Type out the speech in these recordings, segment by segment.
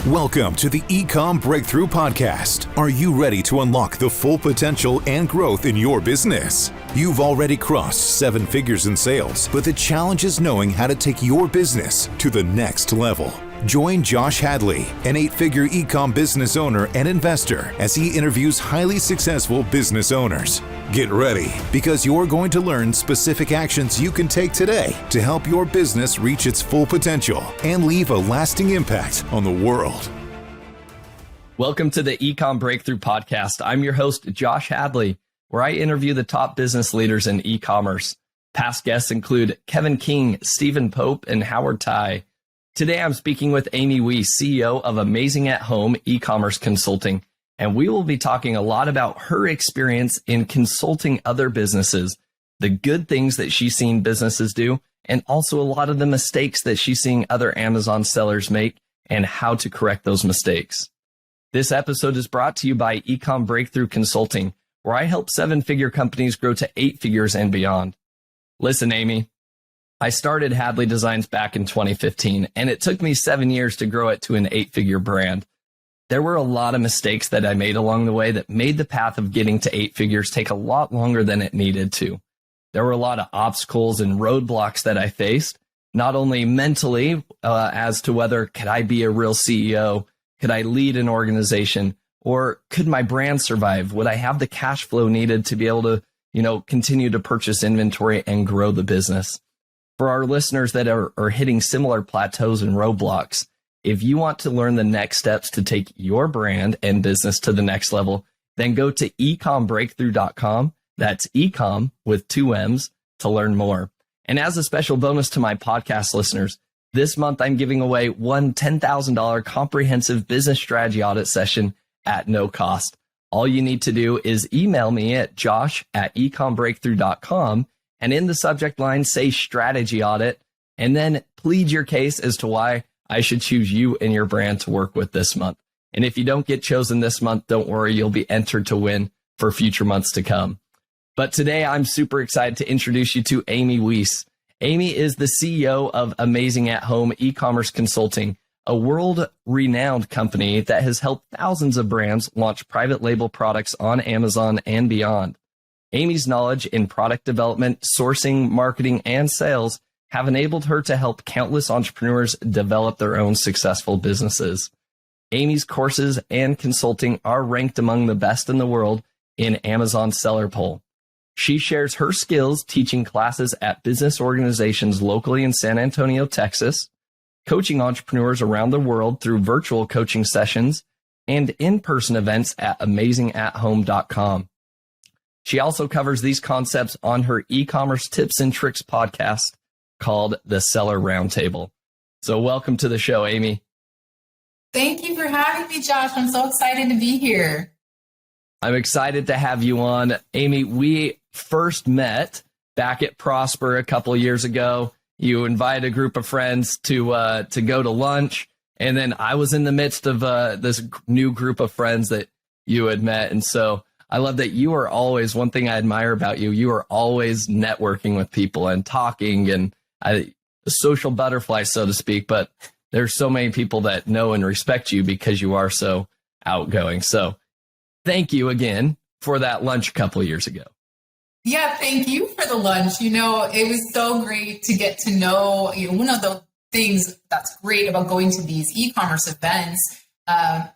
Welcome to the Ecom Breakthrough Podcast. Are you ready to unlock the full potential and growth in your business? You've already crossed 7 figures in sales, but the challenge is knowing how to take your business to the next level. Join Josh Hadley, an 8-figure Ecom business owner and investor, as he interviews highly successful business owners. Get ready, because you're going to learn specific actions you can take today to help your business reach its full potential and leave a lasting impact on the world. Welcome to the Ecom Breakthrough Podcast. I'm your host, Josh Hadley, where I interview the top business leaders in e-commerce. Past guests include Kevin King, Stephen Pope, and Howard Tai. Today, I'm speaking with Amy Weiss, CEO of Amazing at Home e-commerce consulting, and we will be talking a lot about her experience in consulting other businesses, the good things that she's seen businesses do, and also a lot of the mistakes that she's seeing other Amazon sellers make and how to correct those mistakes. This episode is brought to you by Ecom Breakthrough Consulting, where I help 7-figure companies grow to 8 figures and beyond. Listen, Amy, I started Hadley Designs back in 2015, and it took me 7 years to grow it to an 8-figure brand. There were a lot of mistakes that I made along the way that made the path of getting to 8 figures take a lot longer than it needed to. There were a lot of obstacles and roadblocks that I faced, not only mentally as to whether could I be a real CEO, could I lead an organization, or could my brand survive? Would I have the cash flow needed to be able to, continue to purchase inventory and grow the business? For our listeners that are hitting similar plateaus and roadblocks, if you want to learn the next steps to take your brand and business to the next level, then go to ecombreakthrough.com. That's Ecom with 2 M's to learn more. And as a special bonus to my podcast listeners, this month I'm giving away one $10,000 comprehensive business strategy audit session at no cost. All you need to do is email me at josh@ecombreakthrough.com. And in the subject line, say strategy audit, and then plead your case as to why I should choose you and your brand to work with this month. And if you don't get chosen this month, don't worry, you'll be entered to win for future months to come. But today, I'm super excited to introduce you to Amy Weiss. Amy is the CEO of Amazing at Home e-commerce consulting, a world-renowned company that has helped thousands of brands launch private label products on Amazon and beyond. Amy's knowledge in product development, sourcing, marketing, and sales have enabled her to help countless entrepreneurs develop their own successful businesses. Amy's courses and consulting are ranked among the best in the world in Amazon Seller Poll. She shares her skills teaching classes at business organizations locally in San Antonio, Texas, coaching entrepreneurs around the world through virtual coaching sessions, and in-person events at amazingathome.com. She also covers these concepts on her e-commerce tips and tricks podcast called The Seller Roundtable. So welcome to the show, Amy. Thank you for having me, Josh. I'm so excited to be here. I'm excited to have you on. Amy, we first met back at Prosper a couple of years ago. You invited a group of friends to go to lunch, and then I was in the midst of this new group of friends that you had met. And so I love that you are always, one thing I admire about you, you are always networking with people and talking and a social butterfly, so to speak. But there's so many people that know and respect you because you are so outgoing. So thank you again for that lunch a couple of years ago. Yeah, thank you for the lunch. It was so great to get to know, one of the things that's great about going to these e-commerce events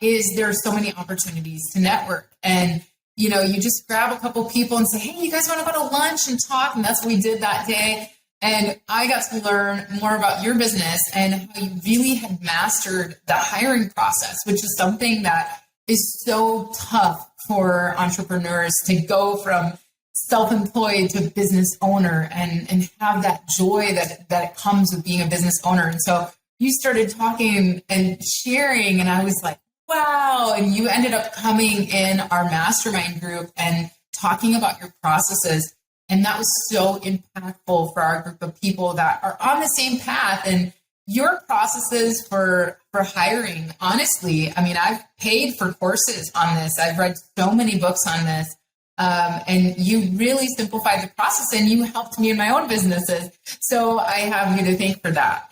is there's so many opportunities to network. And you just grab a couple people and say, hey, you guys want to go to lunch and talk? And that's what we did that day. And I got to learn more about your business and how you really had mastered the hiring process, which is something that is so tough for entrepreneurs to go from self-employed to business owner and have that joy that comes with being a business owner. And so you started talking and sharing, and I was like, wow. And you ended up coming in our mastermind group and talking about your processes. And that was so impactful for our group of people that are on the same path. And your processes for hiring, honestly, I've paid for courses on this. I've read so many books on this. And you really simplified the process and you helped me in my own businesses. So I have you to thank for that.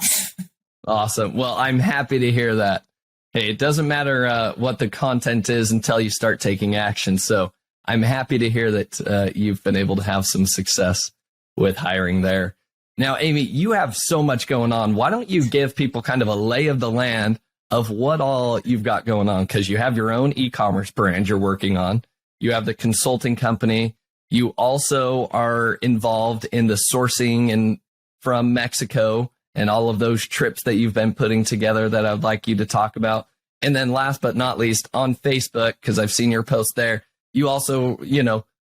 Awesome. Well, I'm happy to hear that. Hey, it doesn't matter what the content is until you start taking action. So I'm happy to hear that you've been able to have some success with hiring there. Now, Amy, you have so much going on. Why don't you give people kind of a lay of the land of what all you've got going on? Because you have your own e-commerce brand you're working on. You have the consulting company. You also are involved in the sourcing and from Mexico and all of those trips that you've been putting together that I'd like you to talk about. And then last but not least, on Facebook, because I've seen your post there, you also,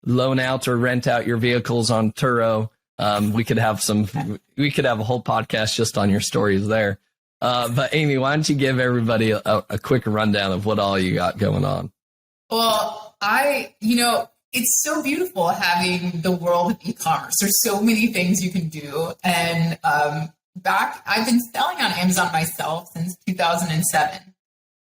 loan out or rent out your vehicles on Turo. We could have a whole podcast just on your stories there. But Amy, why don't you give everybody a quick rundown of what all you got going on? Well, it's so beautiful having the world of e-commerce. There's so many things you can do. And I've been selling on Amazon myself since 2007.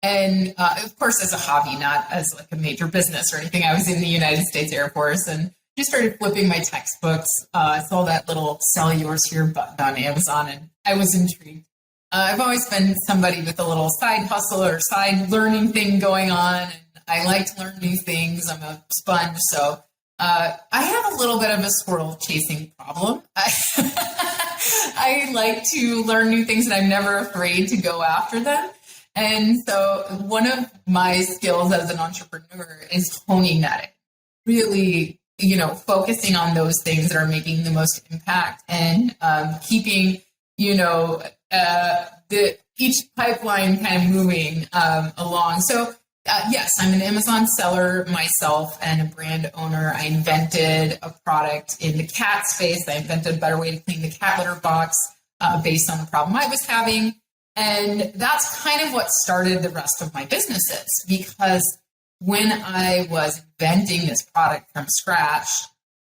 And of course, as a hobby, not as like a major business or anything. I was in the United States Air Force and just started flipping my textbooks. I saw that little sell yours here button on Amazon and I was intrigued. I've always been somebody with a little side hustle or side learning thing going on. And I like to learn new things. I'm a sponge. So I have a little bit of a squirrel chasing problem. I like to learn new things and I'm never afraid to go after them. And so one of my skills as an entrepreneur is honing that in, really, focusing on those things that are making the most impact and keeping, each pipeline kind of moving along. So yes, I'm an Amazon seller myself and a brand owner. I invented a product in the cat space. I invented a better way to clean the cat litter box based on the problem I was having. And that's kind of what started the rest of my businesses, because when I was inventing this product from scratch,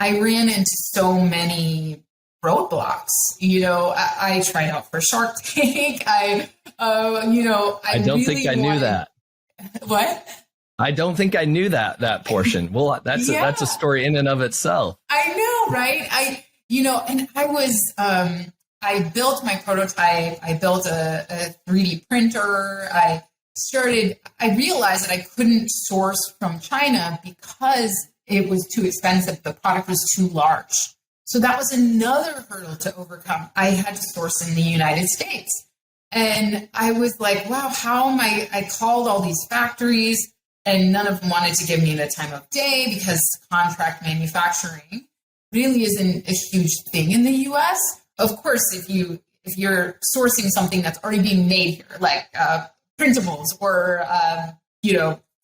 I ran into so many roadblocks. I tried out for Shark Tank. I don't think I knew that. What? I don't think I knew that portion. Well, that's a story in and of itself. I know, right? I built my prototype. I built a 3D printer. I realized that I couldn't source from China because it was too expensive. The product was too large. So that was another hurdle to overcome. I had to source in the United States. And I was like, wow, how am I called all these factories and none of them wanted to give me the time of day because contract manufacturing really isn't a huge thing in the US. Of course, if you're sourcing something that's already being made here, like printables or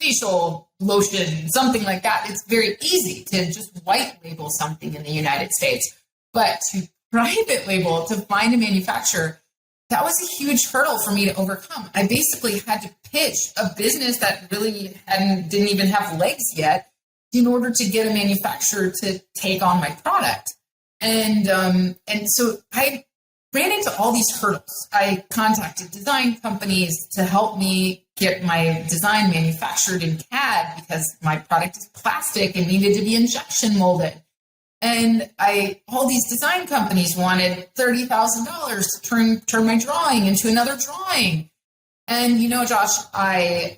facial lotion, something like that, it's very easy to just white label something in the United States. But to private label, to find a manufacturer, that was a huge hurdle for me to overcome. I basically had to pitch a business that really didn't even have legs yet in order to get a manufacturer to take on my product. And so I ran into all these hurdles. I contacted design companies to help me get my design manufactured in CAD because my product is plastic and needed to be injection molded. And all these design companies wanted $30,000 to turn my drawing into another drawing. And Josh, I've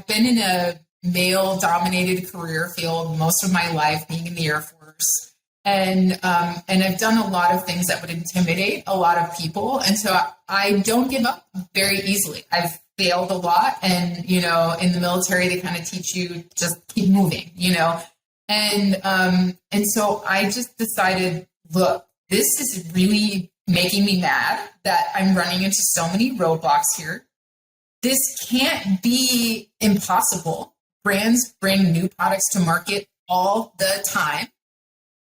been in a male-dominated career field most of my life, being in the Air Force. And I've done a lot of things that would intimidate a lot of people. And so I don't give up very easily. I've failed a lot. And, in the military, they kind of teach you just keep moving, And so I just decided, look, this is really making me mad that I'm running into so many roadblocks here. This can't be impossible. Brands bring new products to market all the time.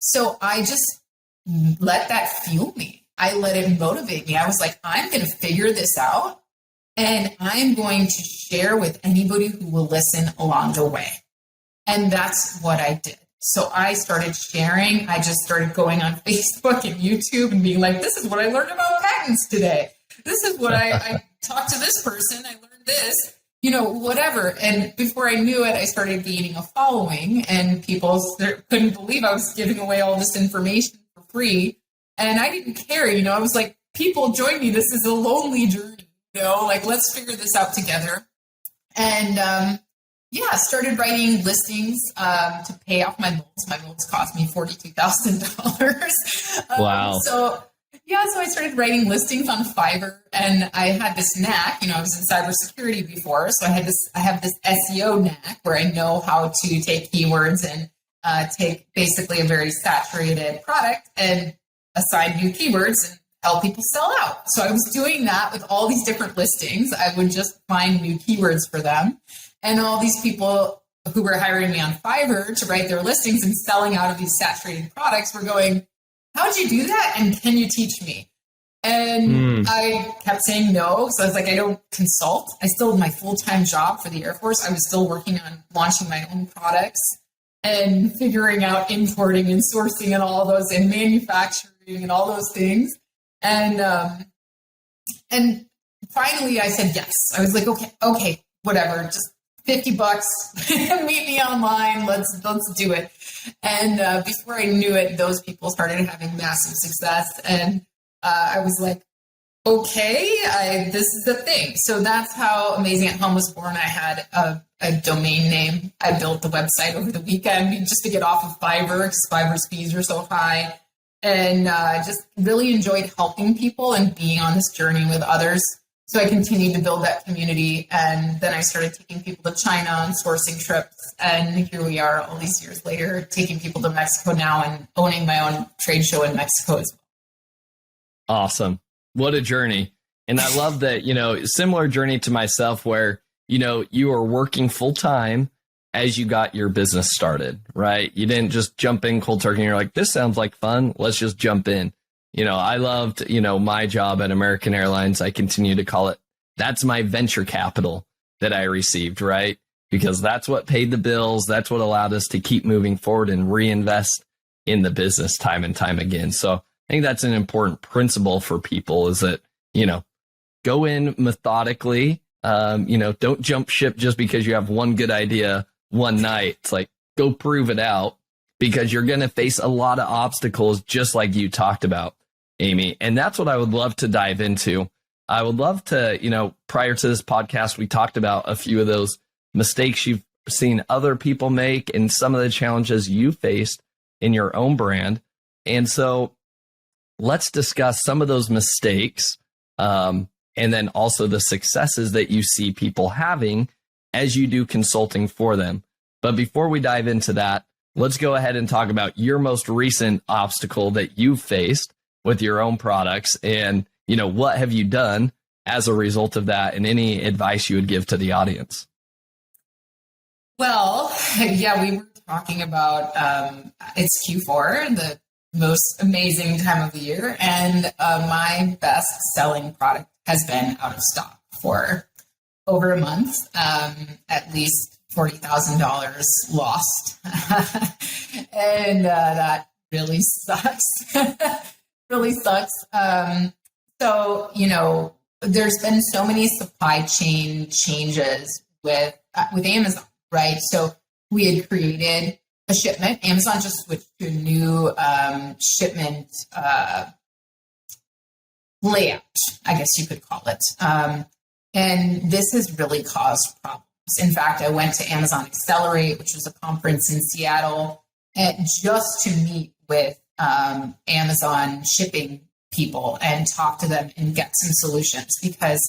So I just let that fuel me. I let it motivate me. I was like, I'm going to figure this out and I'm going to share with anybody who will listen along the way. And that's what I did. So I started sharing. I just started going on Facebook and YouTube and being like, this is what I learned about patents today. This is what I talked to this person. I learned this, whatever. And before I knew it, I started gaining a following and people couldn't believe I was giving away all this information for free. And I didn't care. I was like, people join me. This is a lonely journey. like, let's figure this out together. And started writing listings to pay off my molds. My molds cost me $42,000. Wow. So I started writing listings on Fiverr, and I had this knack. I was in cybersecurity before, so I have this SEO knack where I know how to take keywords and take basically a very saturated product and assign new keywords and help people sell out. So I was doing that with all these different listings. I would just find new keywords for them. And all these people who were hiring me on Fiverr to write their listings and selling out of these saturated products were going, how'd you do that? And can you teach me? And I kept saying no. So I was like, I don't consult. I still had my full-time job for the Air Force. I was still working on launching my own products and figuring out importing and sourcing and all those and manufacturing and all those things. And finally I said yes. I was like, okay, whatever, just $50, meet me online. Let's do it. And before I knew it, those people started having massive success. And I was like, okay, this is the thing. So that's how Amazing at Home was born. I had a domain name. I built the website over the weekend just to get off of Fiverr because Fiverr's fees are so high. And just really enjoyed helping people and being on this journey with others. So I continued to build that community. And then I started taking people to China and sourcing trips. And here we are all these years later, taking people to Mexico now and owning my own trade show in Mexico as well. Awesome. What a journey. And I love that, similar journey to myself where, you were working full time as you got your business started, right? You didn't just jump in cold turkey and you're like, this sounds like fun. Let's just jump in. I loved, my job at American Airlines. I continue to call it, that's my venture capital that I received, right? Because that's what paid the bills. That's what allowed us to keep moving forward and reinvest in the business time and time again. So I think that's an important principle for people is that, go in methodically, don't jump ship just because you have one good idea one night. It's like, go prove it out because you're going to face a lot of obstacles just like you talked about, Amy. And that's what I would love to dive into. I would love to, prior to this podcast, we talked about a few of those mistakes you've seen other people make and some of the challenges you faced in your own brand. And so let's discuss some of those mistakes and then also the successes that you see people having as you do consulting for them. But before we dive into that, let's go ahead and talk about your most recent obstacle that you've faced with your own products and, what have you done as a result of that and any advice you would give to the audience? Well, we were talking about it's Q4, the most amazing time of the year, and my best selling product has been out of stock for over a month, at least $40,000 lost. And that really sucks. Really sucks. So, there's been so many supply chain changes with Amazon, right? So we had created a shipment. Amazon just switched to a new shipment layout, I guess you could call it. And this has really caused problems. In fact, I went to Amazon Accelerate, which was a conference in Seattle, and just to meet with Amazon shipping people and talk to them and get some solutions because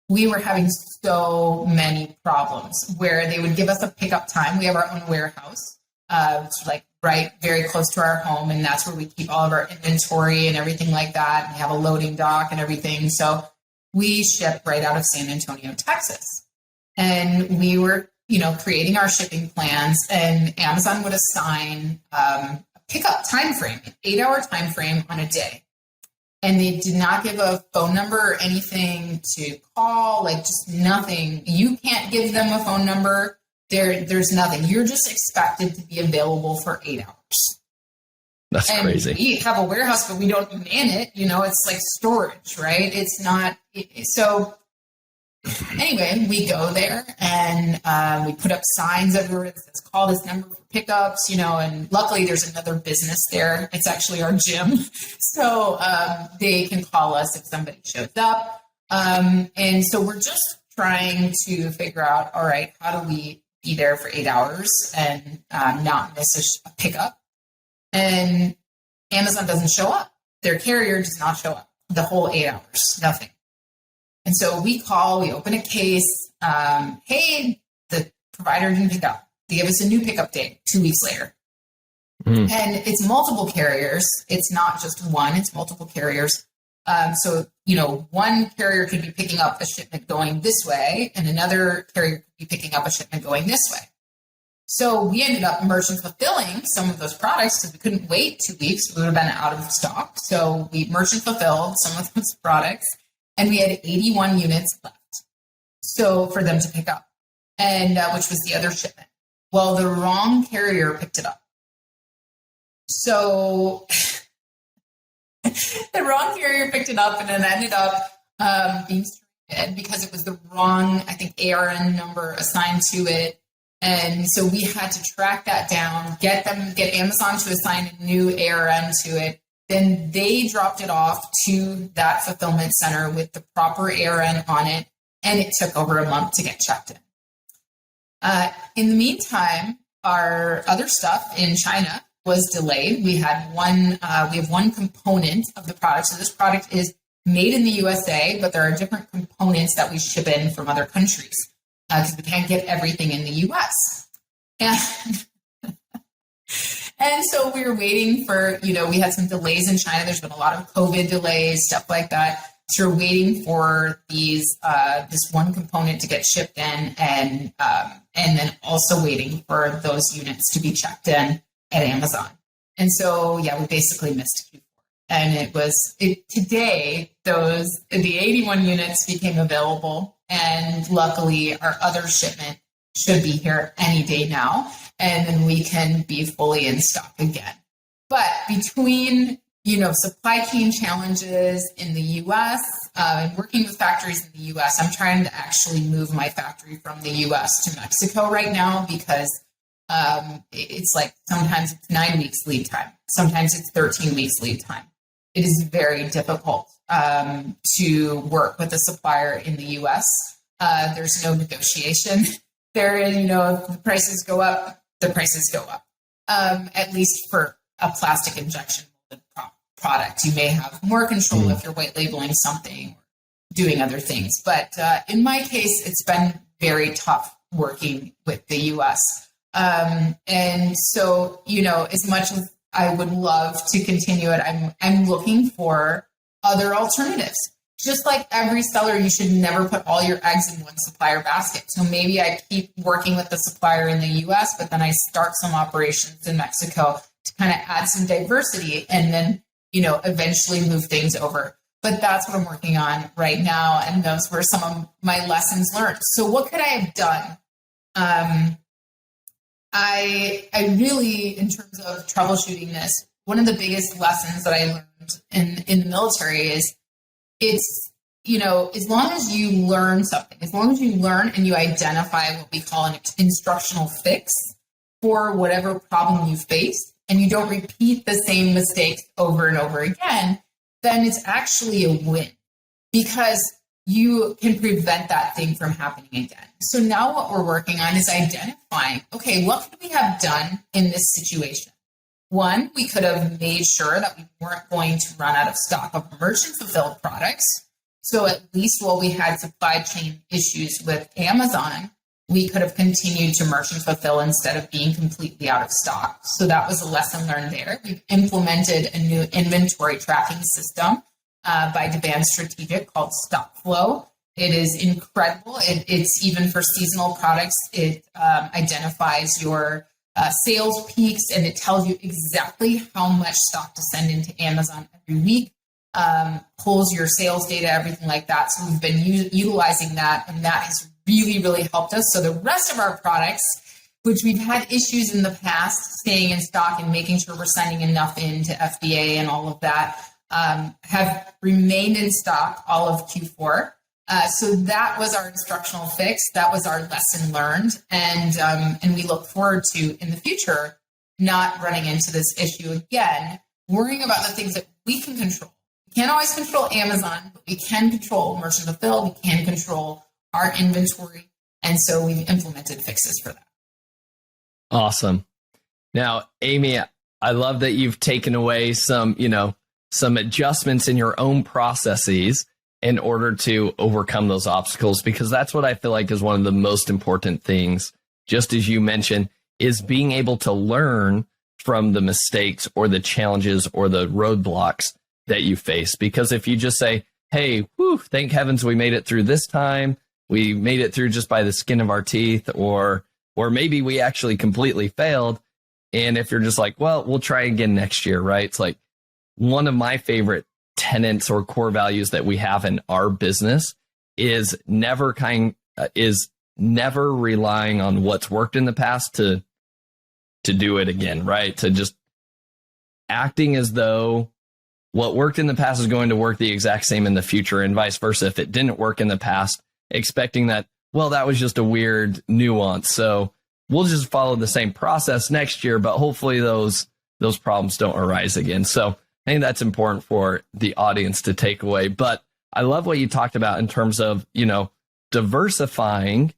we were having so many problems where they would give us a pickup time. We have our own warehouse. It's right very close to our home, and that's where we keep all of our inventory and everything like that. We have a loading dock and everything. So we ship right out of San Antonio, Texas. And we were, creating our shipping plans, and Amazon would assign a pickup time frame, an 8-hour time frame on a day. And they did not give a phone number or anything to call, just nothing. You can't give them a phone number. There's nothing. You're just expected to be available for 8 hours. That's crazy. We have a warehouse, but we don't man it. It's like storage, right? It's not. So anyway, we go there and we put up signs everywhere that says, call this number for pickups, and luckily there's another business there. It's actually our gym. So they can call us if somebody shows up. And so we're just trying to figure out, all right, how do we be there for 8 hours and not miss a pickup? And Amazon doesn't show up. Their carrier does not show up the whole 8 hours, nothing. And so we open a case. Hey, the provider didn't pick up. They give us a new pickup date 2 weeks later. And it's multiple carriers. It's not just one, it's multiple carriers. So, one carrier could be picking up a shipment going this way, and another carrier could be picking up a shipment going this way. So we ended up merchant fulfilling some of those products because we couldn't wait 2 weeks. We would have been out of stock. So we merchant fulfilled some of those products, and we had 81 units left. So for them to pick up, and which was the other shipment. Well, the wrong carrier picked it up. So the wrong carrier picked it up, and it ended up being stranded because it was the wrong, I think, ARN number assigned to it. And so we had to track that down, get Amazon to assign a new ARN to it. Then they dropped it off to that fulfillment center with the proper ARN on it, and it took over a month to get checked in. In the meantime, our other stuff in China was delayed. We have one component of the product. So this product is made in the USA, but there are different components that we ship in from other countries because we can't get everything in the US. And so we were waiting for, we had some delays in China. There's been a lot of COVID delays, stuff like that. So we're waiting for this one component to get shipped in, and then also waiting for those units to be checked in at Amazon. And so, we basically missed Q4. And today, the 81 units became available, and luckily our other shipment should be here any day now, and then we can be fully in stock again. But between, supply chain challenges in the US and working with factories in the US, I'm trying to actually move my factory from the US to Mexico right now because it's like sometimes it's 9 weeks lead time. Sometimes it's 13 weeks lead time. It is very difficult to work with a supplier in the US. There's no negotiation. If the prices go up, the prices go up. At least for a plastic injection molded product. You may have more control if you're white labeling something or doing other things. But in my case, it's been very tough working with the US. And so, as much as I would love to continue it, I'm looking for other alternatives. Just like every seller, you should never put all your eggs in one supplier basket. So maybe I keep working with the supplier in the US, but then I start some operations in Mexico to kind of add some diversity and then, eventually move things over. But that's what I'm working on right now. And those were some of my lessons learned. So what could I have done? I really, in terms of troubleshooting this, one of the biggest lessons that I learned in the military is it's, as long as you learn something, as long as you learn and you identify what we call an instructional fix for whatever problem you face, and you don't repeat the same mistakes over and over again, then it's actually a win because you can prevent that thing from happening again. So now what we're working on is identifying, okay, what could we have done in this situation? One, we could have made sure that we weren't going to run out of stock of merchant fulfilled products. So at least while we had supply chain issues with Amazon, we could have continued to merchant fulfill instead of being completely out of stock. So that was a lesson learned there. We've implemented a new inventory tracking system by Demand Strategic called Stock Flow. It is incredible. It's even for seasonal products. It identifies your sales peaks, and it tells you exactly how much stock to send into Amazon every week, pulls your sales data, everything like that. So we've been utilizing that, and that has really, really helped us. So the rest of our products, which we've had issues in the past, staying in stock and making sure we're sending enough in to FDA and all of that, have remained in stock all of Q4. So that was our instructional fix. That was our lesson learned. And we look forward to, in the future, not running into this issue again, worrying about the things that we can control. Can't always control Amazon, but we can control merchant fulfill. We can control our inventory. And so we've implemented fixes for that. Awesome. Now, Amy, I love that you've taken away some adjustments in your own processes in order to overcome those obstacles, because that's what I feel like is one of the most important things, just as you mentioned, is being able to learn from the mistakes or the challenges or the roadblocks that you face. Because if you just say, hey, thank heavens we made it through this time, we made it through just by the skin of our teeth, or maybe we actually completely failed. And if you're just like, well, we'll try again next year, right? It's like one of my favorite tenets or core values that we have in our business is never relying on what's worked in the past to do it again, right? To just acting as though what worked in the past is going to work the exact same in the future, and vice versa. If it didn't work in the past, expecting that, well, that was just a weird nuance, so we'll just follow the same process next year, but hopefully those problems don't arise again. So I think that's important for the audience to take away. But I love what you talked about in terms of, diversifying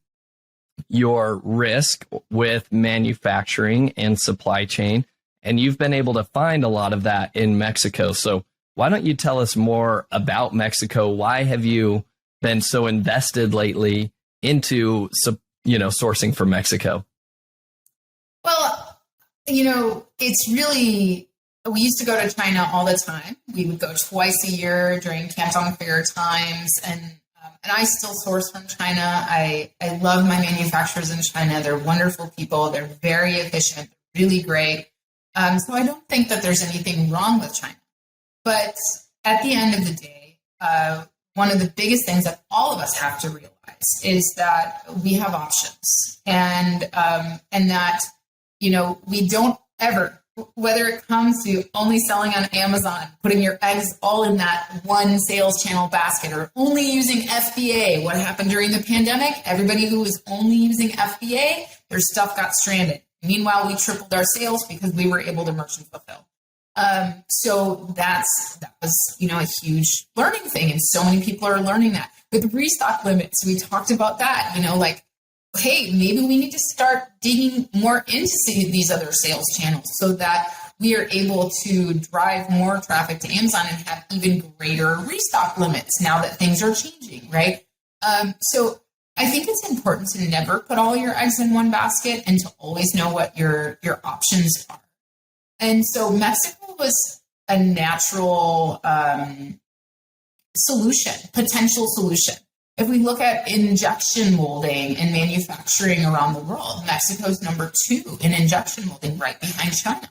your risk with manufacturing and supply chain. And you've been able to find a lot of that in Mexico. So why don't you tell us more about Mexico? Why have you been so invested lately into, sourcing from Mexico? Well, it's really, we used to go to China all the time. We would go twice a year during Canton Fair times. And I still source from China. I love my manufacturers in China. They're wonderful people. They're very efficient, really great. So I don't think that there's anything wrong with China. But at the end of the day, one of the biggest things that all of us have to realize is that we have options, and that, we don't ever, whether it comes to only selling on Amazon, putting your eggs all in that one sales channel basket, or only using FBA. What happened during the pandemic? Everybody who was only using FBA, their stuff got stranded. Meanwhile, we tripled our sales because we were able to merchant fulfill. So that was, a huge learning thing. And so many people are learning that. With restock limits, we talked about that, hey, maybe we need to start digging more into these other sales channels so that we are able to drive more traffic to Amazon and have even greater restock limits now that things are changing, right? So I think it's important to never put all your eggs in one basket and to always know what your options are. And so Mexico was a natural potential solution. If we look at injection molding and manufacturing around the world, Mexico's number 2 in injection molding, right behind China.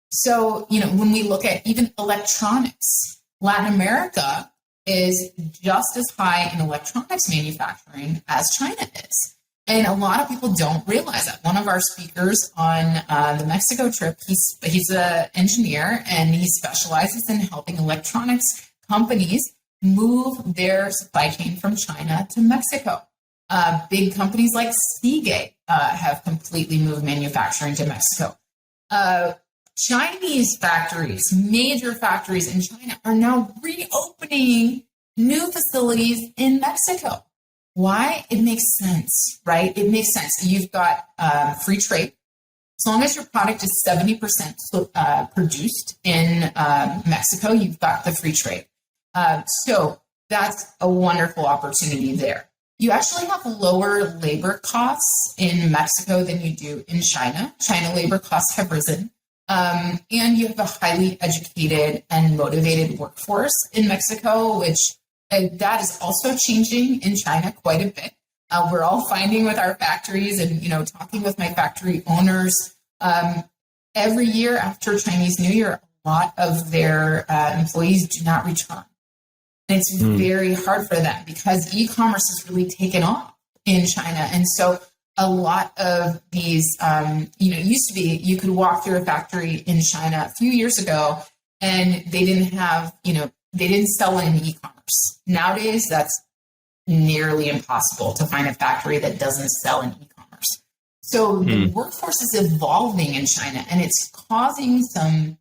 So, when we look at even electronics, Latin America is just as high in electronics manufacturing as China is. And a lot of people don't realize that. One of our speakers on the Mexico trip, he's an engineer, and he specializes in helping electronics companies move their supply chain from China to Mexico. Big companies like Seagate have completely moved manufacturing to Mexico. Chinese factories, major factories in China, are now reopening new facilities in Mexico. Why? It makes sense, right? It makes sense. You've got free trade. As long as your product is 70% produced in Mexico, you've got the free trade. So that's a wonderful opportunity there. You actually have lower labor costs in Mexico than you do in China. China labor costs have risen. And you have a highly educated and motivated workforce in Mexico, which that is also changing in China quite a bit. We're all finding with our factories and, talking with my factory owners, every year after Chinese New Year, a lot of their employees do not return. And it's very hard for them because e-commerce has really taken off in China. And so a lot of these, it used to be you could walk through a factory in China a few years ago and they didn't have, they didn't sell in e-commerce. Nowadays, that's nearly impossible to find a factory that doesn't sell in e-commerce. So the workforce is evolving in China, and it's causing some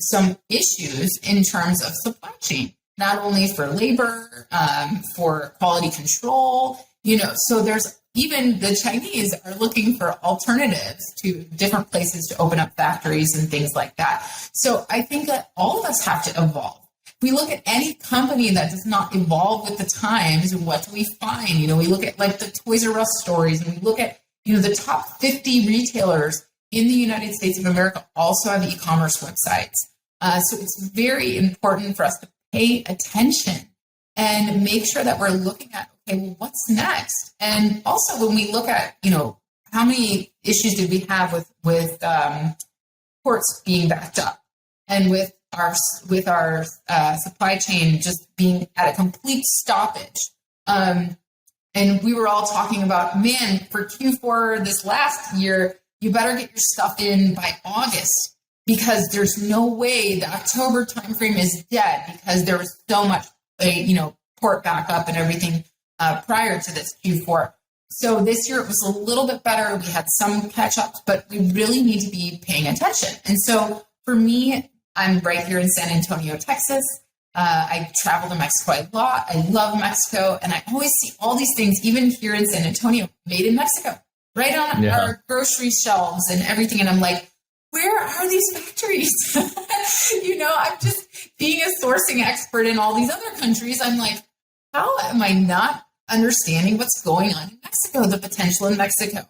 some issues in terms of supply chain, not only for labor, for quality control, so there's even the Chinese are looking for alternatives to different places to open up factories and things like that. So I think that all of us have to evolve. If we look at any company that does not evolve with the times, what do we find? We look at like the Toys R Us stories, and we look at, the top 50 retailers in the United States of America also have e-commerce websites. So it's very important for us to pay attention and make sure that we're looking at, okay, well, what's next? And also when we look at, how many issues did we have with ports being backed up, and with our supply chain just being at a complete stoppage. And we were all talking about, man, for Q4 this last year, you better get your stuff in by August, because there's no way the October timeframe is dead, because there was so much, port backup and everything prior to this Q4. So this year it was a little bit better. We had some catch ups, but we really need to be paying attention. And so for me, I'm right here in San Antonio, Texas. I travel to Mexico a lot. I love Mexico. And I always see all these things, even here in San Antonio, made in Mexico, right on our grocery shelves and everything. And I'm like, where are these factories? I'm just being a sourcing expert in all these other countries. I'm like, how am I not understanding what's going on in Mexico, the potential in Mexico?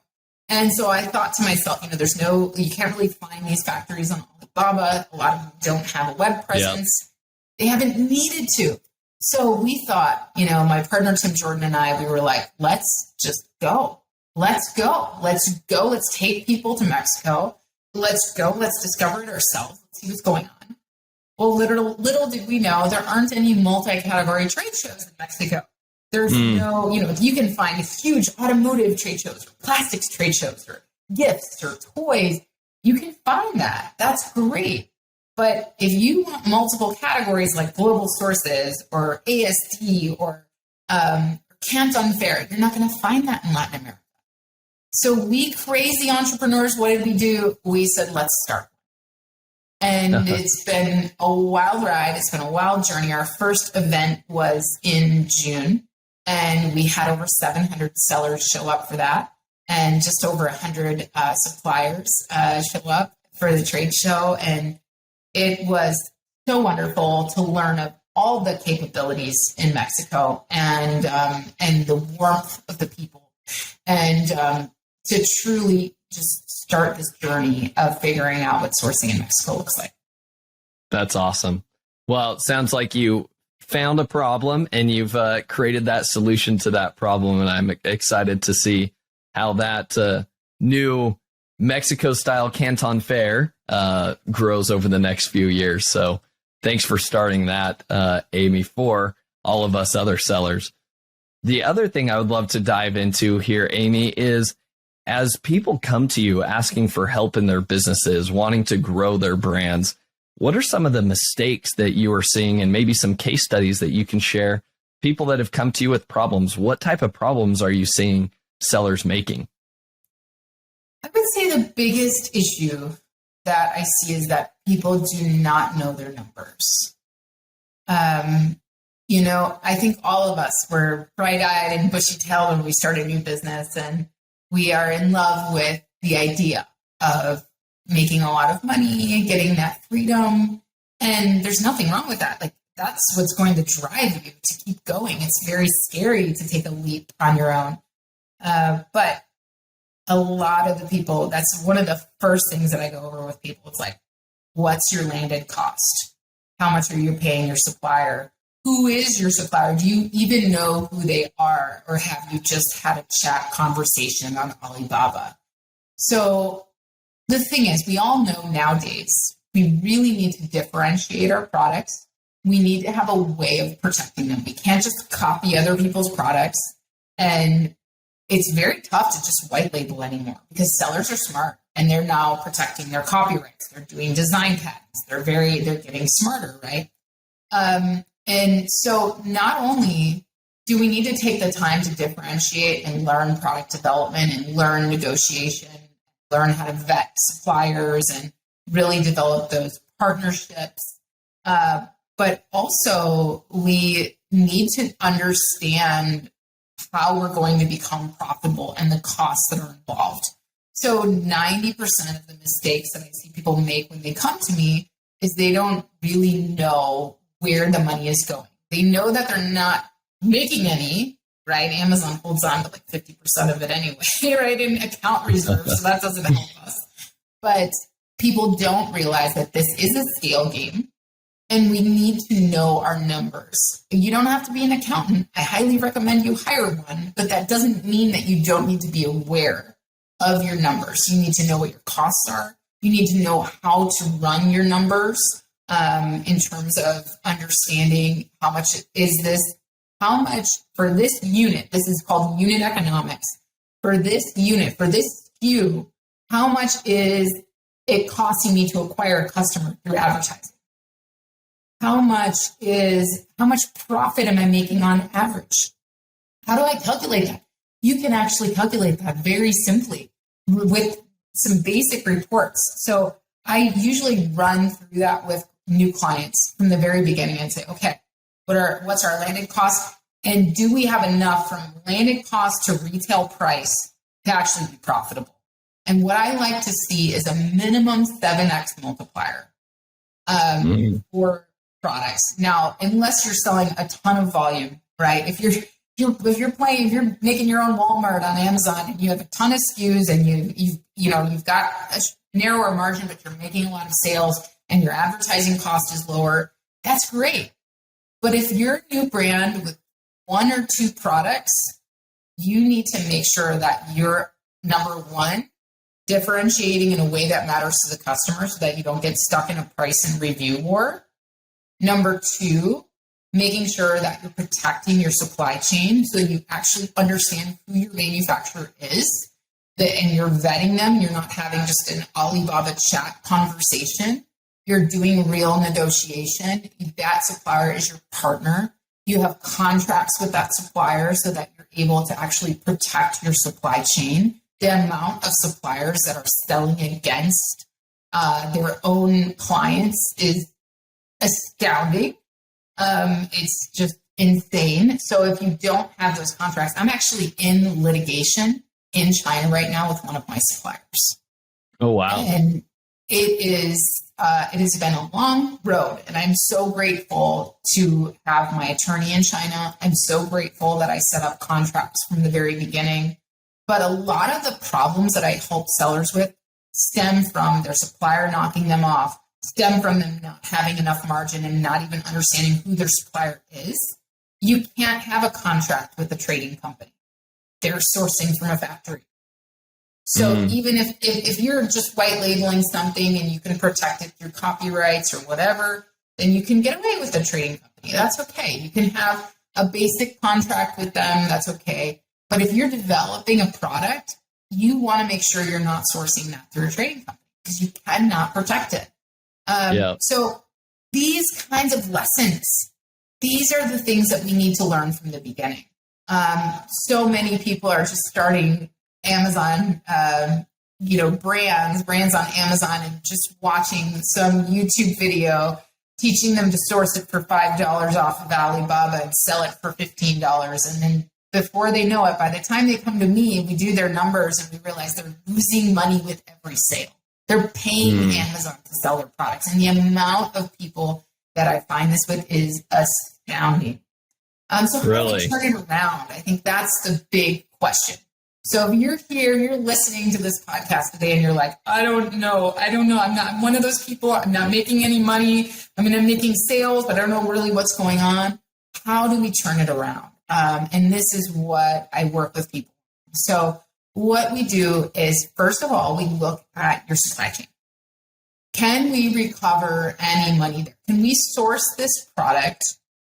And so I thought to myself, you can't really find these factories on Alibaba. A lot of them don't have a web presence. Yep. They haven't needed to. So we thought, my partner, Tim Jordan, and I, we were like, let's just go. Let's go. Let's go. Let's take people to Mexico. Let's go. Let's discover it ourselves. Let's see what's going on. Well, little did we know, there aren't any multi-category trade shows in Mexico. There's no, you can find huge automotive trade shows, or plastics trade shows, or gifts, or toys. You can find that. That's great. But if you want multiple categories like global sources or ASD or Canton Fair, you're not going to find that in Latin America. So we crazy entrepreneurs, what did we do? We said, let's start. And it's been a wild ride. It's been a wild journey. Our first event was in June, and we had over 700 sellers show up for that, and just over 100 suppliers show up for the trade show. And it was so wonderful to learn of all the capabilities in Mexico and the warmth of the people, and to truly just start this journey of figuring out what sourcing in Mexico looks like. That's awesome. Well, it sounds like you found a problem and you've created that solution to that problem. And I'm excited to see how that new Mexico-style Canton Fair grows over the next few years. So thanks for starting that, Amy, for all of us other sellers. The other thing I would love to dive into here, Amy, is as people come to you asking for help in their businesses, wanting to grow their brands, what are some of the mistakes that you are seeing, and maybe some case studies that you can share? People that have come to you with problems, what type of problems are you seeing sellers making? I would say the biggest issue that I see is that people do not know their numbers. I think all of us were bright-eyed and bushy-tailed when we started a new business, and we are in love with the idea of making a lot of money, getting that freedom. And there's nothing wrong with that. Like, that's what's going to drive you to keep going. It's very scary to take a leap on your own. But a lot of the people, that's one of the first things that I go over with people. It's like, what's your landed cost? How much are you paying your supplier? Who is your supplier? Do you even know who they are? Or have you just had a chat conversation on Alibaba? So the thing is, we all know nowadays, we really need to differentiate our products. We need to have a way of protecting them. We can't just copy other people's products. And it's very tough to just white label anymore, because sellers are smart and they're now protecting their copyrights. They're doing design patents. They're getting smarter, right? And so not only do we need to take the time to differentiate and learn product development and learn negotiation, learn how to vet suppliers and really develop those partnerships. But also we need to understand how we're going to become profitable and the costs that are involved. So 90% of the mistakes that I see people make when they come to me is they don't really know where the money is going. They know that they're not making any, right? Amazon holds on to like 50% of it anyway, right? In account reserves. So that doesn't help us. But people don't realize that this is a scale game and we need to know our numbers. You don't have to be an accountant. I highly recommend you hire one, but that doesn't mean that you don't need to be aware of your numbers. You need to know what your costs are. You need to know how to run your numbers in terms of understanding how much is this, how much for this unit, this is called unit economics. For this unit, for this SKU, how much is it costing me to acquire a customer through advertising? How much profit am I making on average? How do I calculate that? You can actually calculate that very simply with some basic reports. So I usually run through that with new clients from the very beginning and say, okay, what's our landed cost? And do we have enough from landed cost to retail price to actually be profitable? And what I like to see is a minimum 7x multiplier for products. Now, unless you're selling a ton of volume, right? If you're making your own Walmart on Amazon and you have a ton of SKUs and you've got a narrower margin, but you're making a lot of sales and your advertising cost is lower, that's great. But if you're a new brand with one or two products, you need to make sure that you're, number one, differentiating in a way that matters to the customer so that you don't get stuck in a price and review war. Number two, making sure that you're protecting your supply chain so you actually understand who your manufacturer is, and you're vetting them. You're not having just an Alibaba chat conversation. You're doing real negotiation. That supplier is your partner. You have contracts with that supplier so that you're able to actually protect your supply chain. The amount of suppliers that are selling against their own clients is astounding. It's just insane. So if you don't have those contracts, I'm actually in litigation in China right now with one of my suppliers. Oh, wow. And it has been a long road, and I'm so grateful to have my attorney in China. I'm so grateful that I set up contracts from the very beginning. But a lot of the problems that I help sellers with stem from their supplier knocking them off, stem from them not having enough margin and not even understanding who their supplier is. You can't have a contract with a trading company. They're sourcing from a factory. So even if you're just white labeling something and you can protect it through copyrights or whatever, then you can get away with a trading company. That's okay. You can have a basic contract with them. That's okay. But if you're developing a product, you want to make sure you're not sourcing that through a trading company because you cannot protect it. So these kinds of lessons, these are the things that we need to learn from the beginning. So many people are just starting Amazon, brands on Amazon and just watching some YouTube video, teaching them to source it for $5 off of Alibaba and sell it for $15. And then before they know it, by the time they come to me, we do their numbers and we realize they're losing money with every sale. They're paying Amazon to sell their products. And the amount of people that I find this with is astounding. So how do we turn it around? I think that's the big question. So if you're here, you're listening to this podcast today and you're like, I don't know. I'm one of those people. I'm not making any money. I'm making sales, but I don't know really what's going on. How do we turn it around? And this is what I work with people. So what we do is, first of all, we look at your supply chain. Can we recover any money there? Can we source this product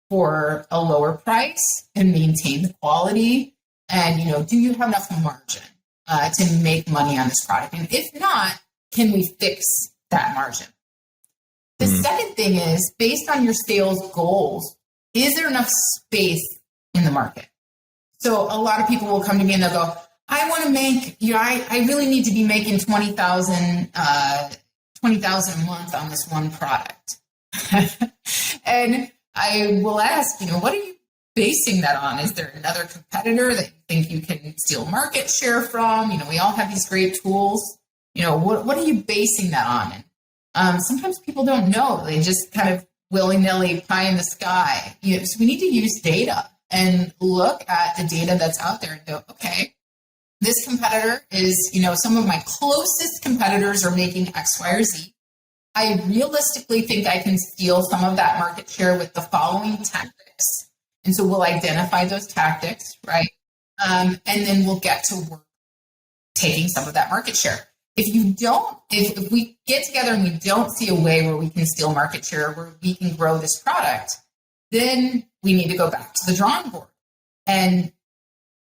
for a lower price and maintain the quality? And, do you have enough margin to make money on this product? And if not, can we fix that margin? The second thing is, based on your sales goals, is there enough space in the market? So a lot of people will come to me and they'll go, I want to make, I really need to be making $20,000 $20,000 a month on this one product. And I will ask, what are you basing that on? Is there another competitor that you think you can steal market share from? We all have these great tools. What are you basing that on? And sometimes people don't know. They just kind of willy-nilly pie in the sky. So we need to use data and look at the data that's out there and go, okay, this competitor is, some of my closest competitors are making X, Y, or Z. I realistically think I can steal some of that market share with the following tactics. And so we'll identify those tactics, right? And then we'll get to work taking some of that market share. If we get together and we don't see a way where we can steal market share, where we can grow this product, then we need to go back to the drawing board and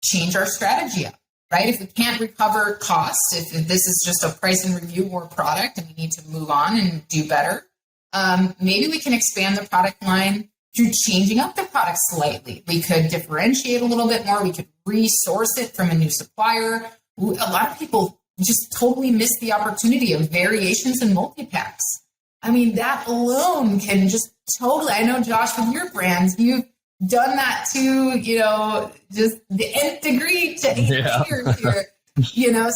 change our strategy up, right? If we can't recover costs, if this is just a price and review war product and we need to move on and do better, maybe we can expand the product line through changing up the product slightly. We could differentiate a little bit more. We could resource it from a new supplier. A lot of people just totally miss the opportunity of variations and multi-packs. I mean, that alone can just totally, I know, Josh, with your brands, you've done that to, just the nth degree to here.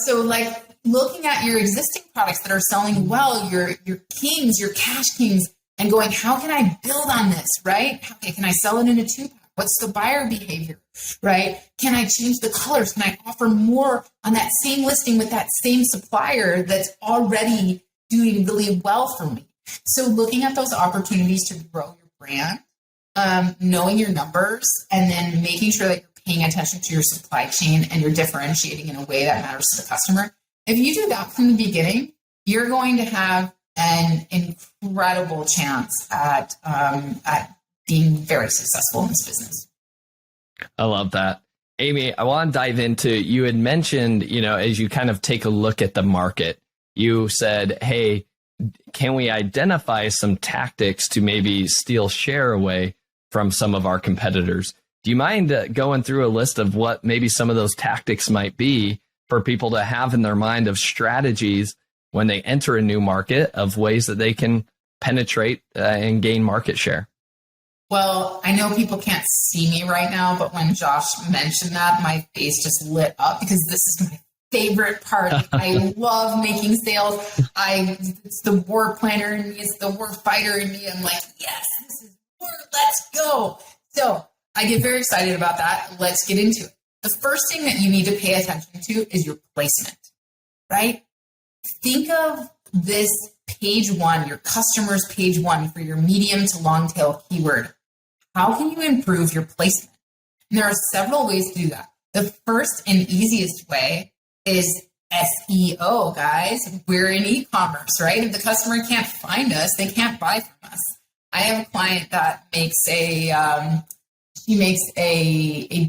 So like looking at your existing products that are selling well, your kings, your cash kings, and going, how can I build on this, right? Okay, can I sell it in a 2-pack? What's the buyer behavior, right? Can I change the colors? Can I offer more on that same listing with that same supplier that's already doing really well for me? So looking at those opportunities to grow your brand, knowing your numbers, and then making sure that you're paying attention to your supply chain and you're differentiating in a way that matters to the customer. If you do that from the beginning, you're going to have an incredible chance at being very successful in this business. I love that. Amy, I want to dive into, you had mentioned, as you kind of take a look at the market, you said, hey, can we identify some tactics to maybe steal share away from some of our competitors? Do you mind going through a list of what maybe some of those tactics might be for people to have in their mind of strategies when they enter a new market, of ways that they can penetrate and gain market share? Well, I know people can't see me right now, but when Josh mentioned that, my face just lit up because this is my favorite part. I love making sales. It's the war planner in me. It's the war fighter in me. I'm like, yes, this is war. Let's go. So I get very excited about that. Let's get into it. The first thing that you need to pay attention to is your placement, right? Think of this page one, your customer's page one for your medium to long tail keyword. How can you improve your placement? And there are several ways to do that. The first and easiest way is SEO, guys. We're in e-commerce, right? If the customer can't find us, they can't buy from us. I have a client that makes a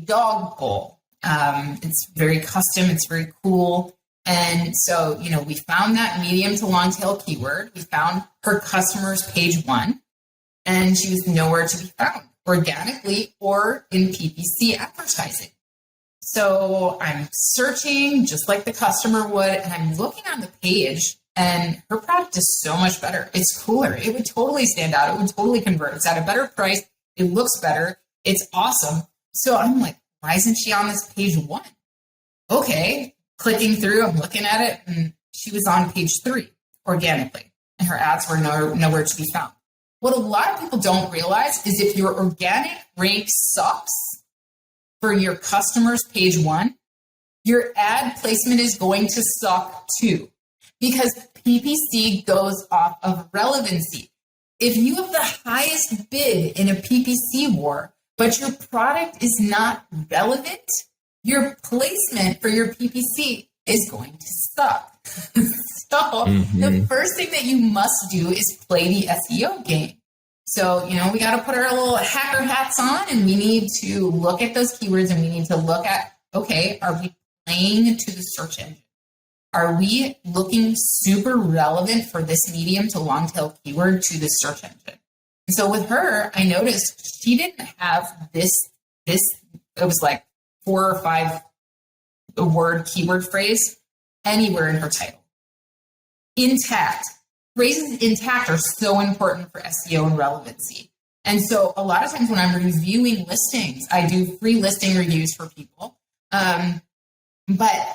dog bowl. It's very custom. It's very cool. And so, we found that medium to long tail keyword. We found her customer's page one, and she was nowhere to be found organically or in PPC advertising. So I'm searching just like the customer would, and I'm looking on the page, and her product is so much better. It's cooler. It would totally stand out. It would totally convert. It's at a better price. It looks better. It's awesome. So I'm like, why isn't she on this page one? Okay. Clicking through, I'm looking at it, and she was on page 3 organically, and her ads were nowhere to be found. What a lot of people don't realize is if your organic rank sucks for your customer's page one, your ad placement is going to suck too, because PPC goes off of relevancy. If you have the highest bid in a PPC war, but your product is not relevant, your placement for your PPC is going to suck. So the first thing that you must do is play the SEO game. So, we got to put our little hacker hats on, and we need to look at those keywords, and we need to look at, okay, are we playing to the search engine? Are we looking super relevant for this medium to long tail keyword to the search engine? And so with her, I noticed she didn't have this, it was like 4 or 5 word keyword phrase anywhere in her title. Intact. phrases intact are so important for SEO and relevancy. And so a lot of times when I'm reviewing listings, I do free listing reviews for people. But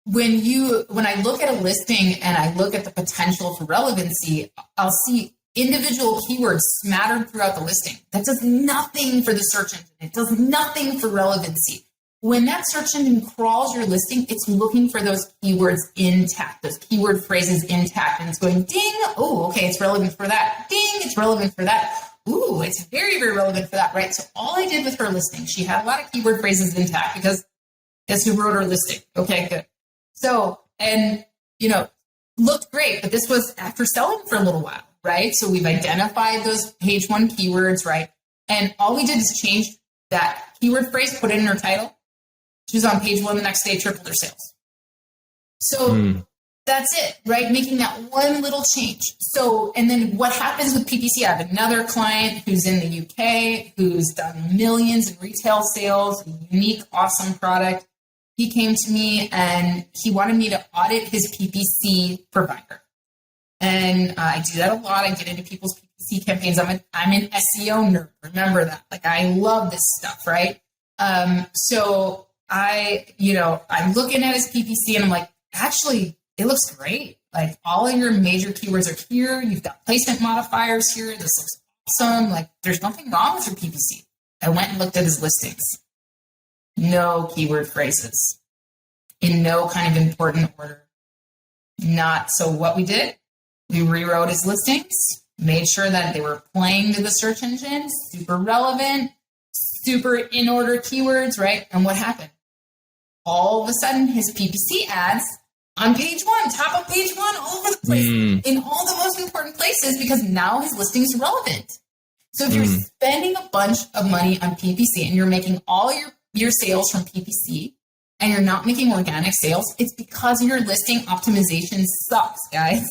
when I look at a listing and I look at the potential for relevancy, I'll see individual keywords smattered throughout the listing. That does nothing for the search engine. It does nothing for relevancy. When that search engine crawls your listing, it's looking for those keywords intact, those keyword phrases intact, and it's going, ding, oh, okay, it's relevant for that. Ding, it's relevant for that. Ooh, it's very, very relevant for that, right? So all I did with her listing, she had a lot of keyword phrases intact because guess who wrote her listing? Okay, good. So, and, looked great, but this was after selling for a little while, right? So we've identified those page one keywords, right? And all we did is change that keyword phrase, put it in her title. She was on page one the next day, tripled her sales. So that's it, right? Making that one little change. So, and then what happens with PPC? I have another client who's in the UK, who's done millions in retail sales, a unique, awesome product. He came to me and he wanted me to audit his PPC provider. And I do that a lot. I get into people's PPC campaigns. I'm an SEO nerd. Remember that. Like, I love this stuff, right? So I'm looking at his PPC and I'm like, actually, it looks great. Like, all of your major keywords are here. You've got placement modifiers here. This looks awesome. Like, there's nothing wrong with your PPC. I went and looked at his listings. No keyword phrases in no kind of important order. So what we did, we rewrote his listings, made sure that they were playing to the search engine, super relevant, super in order keywords, right? And what happened? All of a sudden, his PPC ads on page one, top of page one, all over the place, in all the most important places, because now his listing is relevant. So if you're spending a bunch of money on PPC and you're making all your sales from PPC and you're not making organic sales, it's because your listing optimization sucks, guys.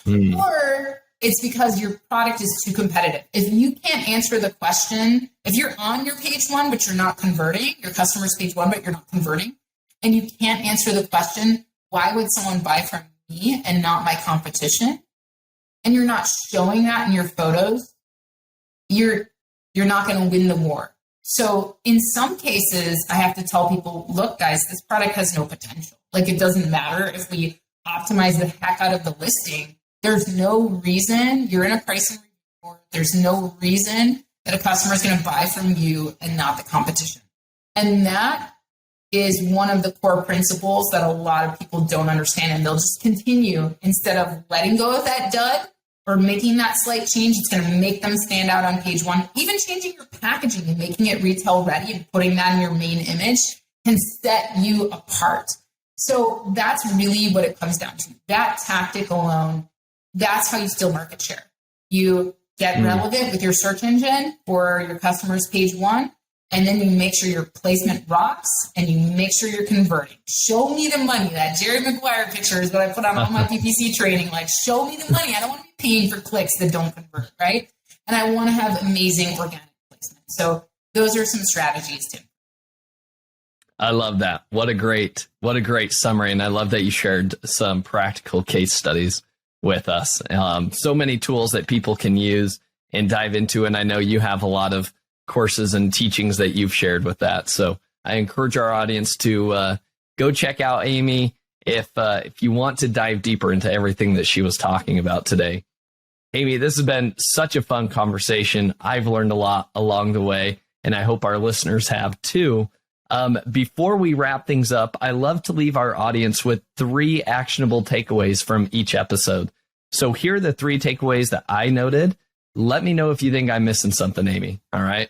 Or it's because your product is too competitive. If you can't answer the question, if you're on your page one, but you're not converting, your customer's page one, but you're not converting, and you can't answer the question, why would someone buy from me and not my competition? And you're not showing that in your photos, you're not going to win the war. So in some cases, I have to tell people, look, guys, this product has no potential. Like, it doesn't matter if we optimize the heck out of the listing. There's no reason you're in a pricing report. There's no reason that a customer is going to buy from you and not the competition. And that is one of the core principles that a lot of people don't understand. And they'll just continue, instead of letting go of that dud or making that slight change, it's going to make them stand out on page one. Even changing your packaging and making it retail ready and putting that in your main image can set you apart. So that's really what it comes down to. That tactic alone, that's how you steal market share. You get relevant with your search engine for your customers' page one, and then you make sure your placement rocks and you make sure you're converting. Show me the money. That Jerry Maguire picture is what I put on all my PPC training. Like, show me the money. I don't want to be paying for clicks that don't convert, right? And I want to have amazing organic placement. So those are some strategies, Tim. I love that. What a great summary. And I love that you shared some practical case studies with us. So many tools that people can use and dive into. And I know you have a lot of courses and teachings that you've shared with that. So I encourage our audience to go check out Amy if you want to dive deeper into everything that she was talking about today. Amy, this has been such a fun conversation. I've learned a lot along the way, and I hope our listeners have too. Before we wrap things up, I love to leave our audience with 3 actionable takeaways from each episode. So here are the 3 takeaways that I noted. Let me know if you think I'm missing something, Amy. All right.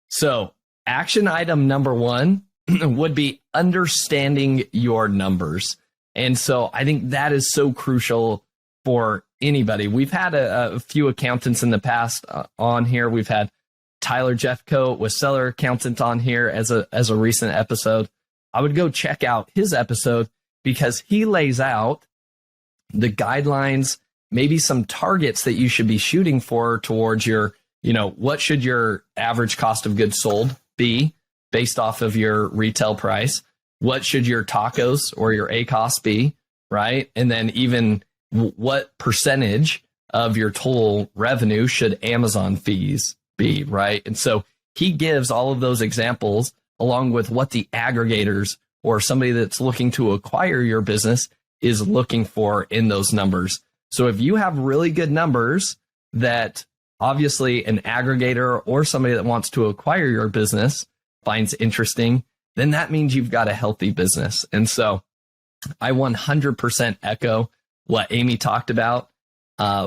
So action item number 1 would be understanding your numbers. And so I think that is so crucial for anybody. We've had a few accountants in the past on here. We've had Tyler Jeffcoat with Seller Accountant on here as a recent episode. I would go check out his episode because he lays out the guidelines, maybe some targets that you should be shooting for towards your, what should your average cost of goods sold be based off of your retail price? What should your tacos or your ACOS be, right? And then even what percentage of your total revenue should Amazon fees be, right? And so he gives all of those examples along with what the aggregators or somebody that's looking to acquire your business is looking for in those numbers. So if you have really good numbers that obviously an aggregator or somebody that wants to acquire your business finds interesting, then that means you've got a healthy business. And so I 100% echo what Amy talked about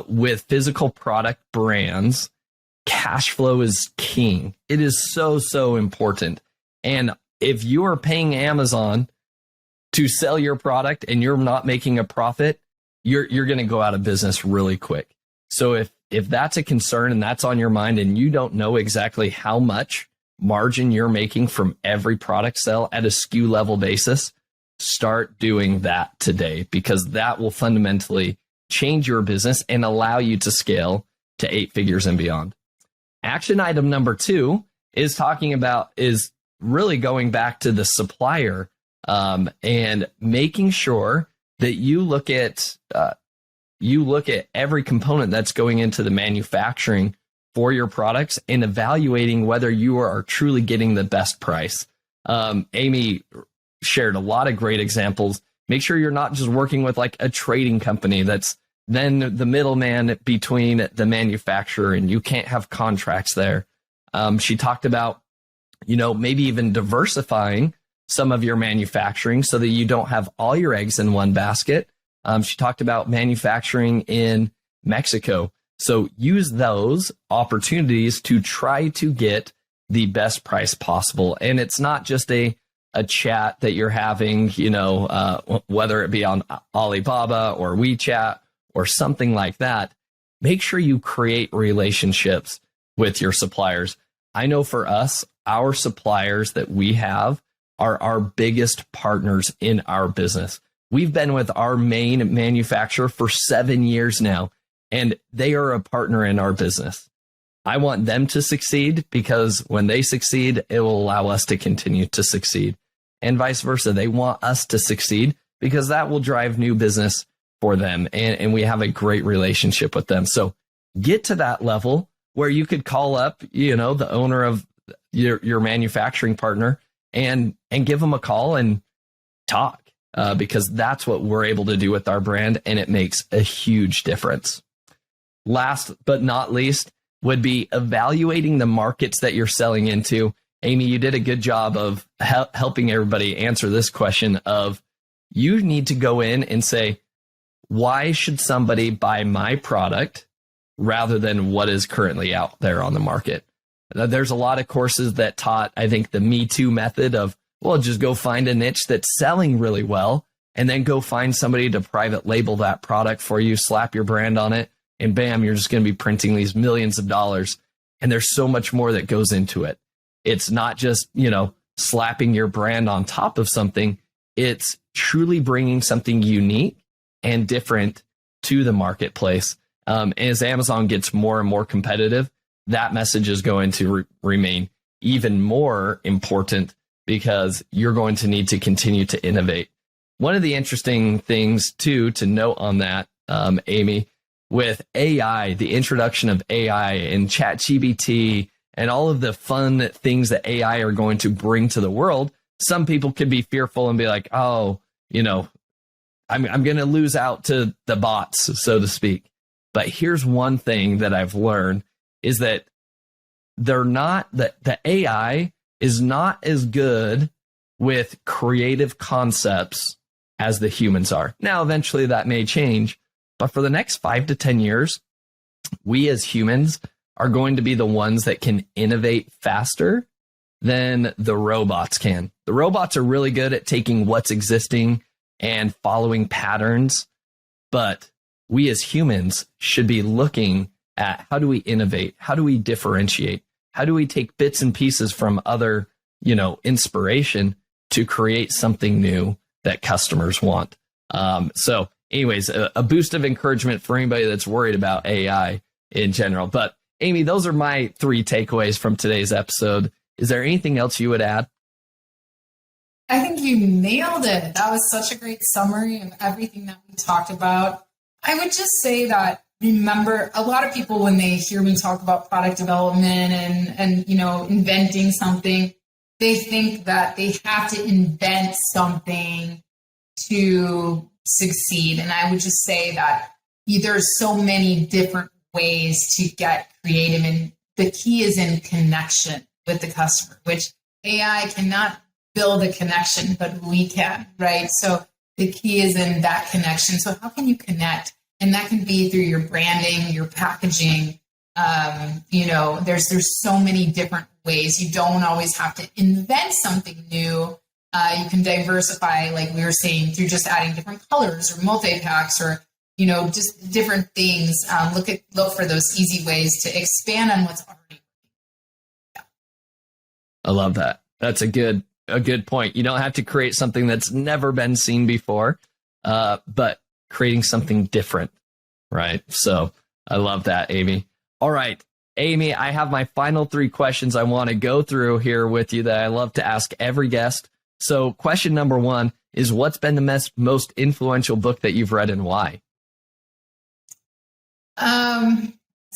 with physical product brands. Cash flow is king. It is so, so important. And if you are paying Amazon to sell your product and you're not making a profit, you're going to go out of business really quick. So if that's a concern and that's on your mind and you don't know exactly how much margin you're making from every product sale at a SKU level basis, start doing that today, because that will fundamentally change your business and allow you to scale to 8 figures and beyond. Action item number 2 is really going back to the supplier and making sure that you look at every component that's going into the manufacturing for your products and evaluating whether you are truly getting the best price. Amy shared a lot of great examples. Make sure you're not just working with like a trading company that's then the middleman between the manufacturer, and you can't have contracts there. She talked about, maybe even diversifying some of your manufacturing so that you don't have all your eggs in one basket. She talked about manufacturing in Mexico. So use those opportunities to try to get the best price possible. And it's not just a chat that you're having, whether it be on Alibaba or WeChat or something like that. Make sure you create relationships with your suppliers. I know for us, our suppliers that we have are our biggest partners in our business. We've been with our main manufacturer for 7 years now, and they are a partner in our business. I want them to succeed because when they succeed, it will allow us to continue to succeed. And vice versa. They want us to succeed because that will drive new business for them. And we have a great relationship with them. So get to that level where you could call up, the owner of your manufacturing partner and give them a call and talk, because that's what we're able to do with our brand. And it makes a huge difference. Last but not least would be evaluating the markets that you're selling into. Amy, you did a good job of helping everybody answer this question of, you need to go in and say, why should somebody buy my product rather than what is currently out there on the market? There's a lot of courses that taught, I think, the Me Too method of, well, just go find a niche that's selling really well and then go find somebody to private label that product for you, slap your brand on it, and bam, you're just going to be printing these millions of dollars. And there's so much more that goes into it. It's not just, slapping your brand on top of something. It's truly bringing something unique and different to the marketplace. As Amazon gets more and more competitive, that message is going to remain even more important because you're going to need to continue to innovate. One of the interesting things, too, to note on that, Amy, with AI, the introduction of AI and ChatGPT and all of the fun things that AI are going to bring to the world, some people could be fearful and be like, oh, I'm going to lose out to the bots, so to speak. But here's one thing that I've learned is that the AI is not as good with creative concepts as the humans are. Now, eventually that may change, but for the next 5 to 10 years, we as humans are going to be the ones that can innovate faster than the robots can. The robots are really good at taking what's existing and following patterns, but we as humans should be looking at, how do we innovate? How do we differentiate? How do we take bits and pieces from other, inspiration to create something new that customers want? So anyways, a boost of encouragement for anybody that's worried about AI in general. But Amy, those are my 3 takeaways from today's episode. Is there anything else you would add? I think you nailed it. That was such a great summary of everything that we talked about. I would just say that, remember, a lot of people, when they hear me talk about product development and inventing something, they think that they have to invent something to succeed. And I would just say that there's so many different ways to get creative, and the key is in connection with the customer, which AI cannot build a connection, but we can, right? So the key is in that connection. So how can you connect? And that can be through your branding, your packaging. There's so many different ways. You don't always have to invent something new. You can diversify, like we were saying, through just adding different colors or multi-packs or, just different things. Look for those easy ways to expand on what's already working. Yeah. I love that. That's a good point. You don't have to create something that's never been seen before, but creating something different, right? So I love that, Amy. All right, Amy, I have my final 3 questions I want to go through here with you that I love to ask every guest. So question number 1 is, what's been the most influential book that you've read and why?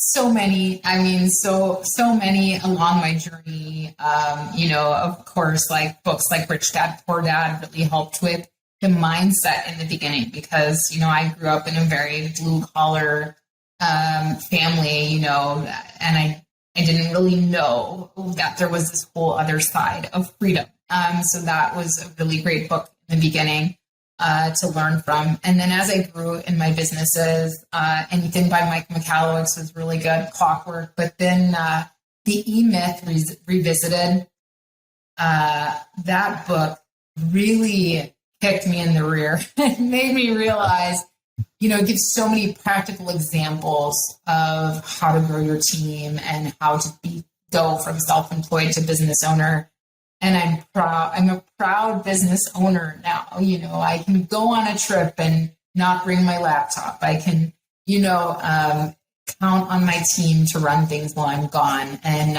So many. I mean, so many along my journey. Of course, like books like Rich Dad, Poor Dad really helped with the mindset in the beginning, because, I grew up in a very blue collar family, and I didn't really know that there was this whole other side of freedom. So that was a really great book in the beginning to learn from. And then as I grew in my businesses, anything by Mike McCallowitz was really good, Clockwork. But then the E-Myth Revisited, that book really kicked me in the rear. It made me realize, it gives so many practical examples of how to grow your team and how to go from self-employed to business owner. And I'm proud. I'm a proud business owner now. I can go on a trip and not bring my laptop. I can, count on my team to run things while I'm gone. And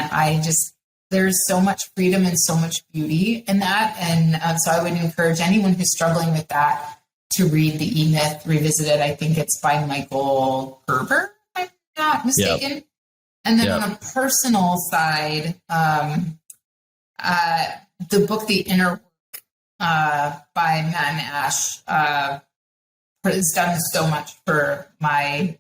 there's so much freedom and so much beauty in that. And so I would encourage anyone who's struggling with that to read the E-Myth Revisited. I think it's by Michael Gerber, if I'm not mistaken. Yep. And then on a personal side, the book, The Inner Work, by Matt and Ash, has done so much for my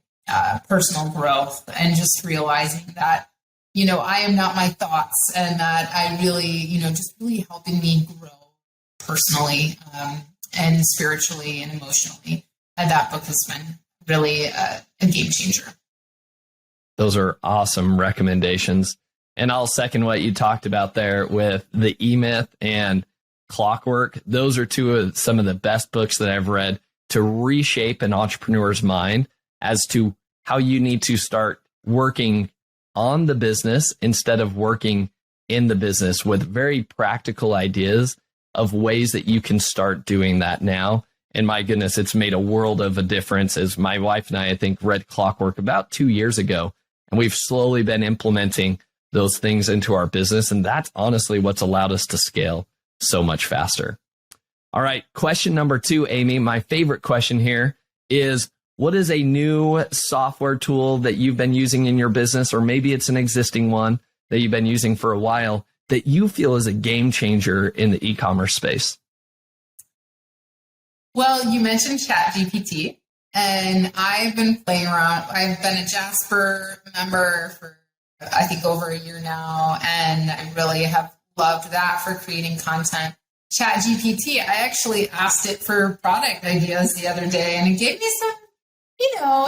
personal growth, and just realizing that, I am not my thoughts, and that I really, just really helping me grow personally, and spiritually and emotionally. And that book has been really a game changer. Those are awesome recommendations. And I'll second what you talked about there with the E-Myth and Clockwork. Those are some of the best books that I've read to reshape an entrepreneur's mind as to how you need to start working on the business instead of working in the business, with very practical ideas of ways that you can start doing that now. And my goodness, it's made a world of a difference, as my wife and I think, read Clockwork about 2 years ago. And we've slowly been implementing those things into our business. And that's honestly what's allowed us to scale so much faster. All right. Question number 2, Amy, my favorite question here is, what is a new software tool that you've been using in your business, or maybe it's an existing one that you've been using for a while, that you feel is a game changer in the e-commerce space? Well, you mentioned ChatGPT, and I've been playing around. I've been a Jasper member for, I think, over a year now, and I really have loved that for creating content. ChatGPT, I actually asked it for product ideas the other day, and it gave me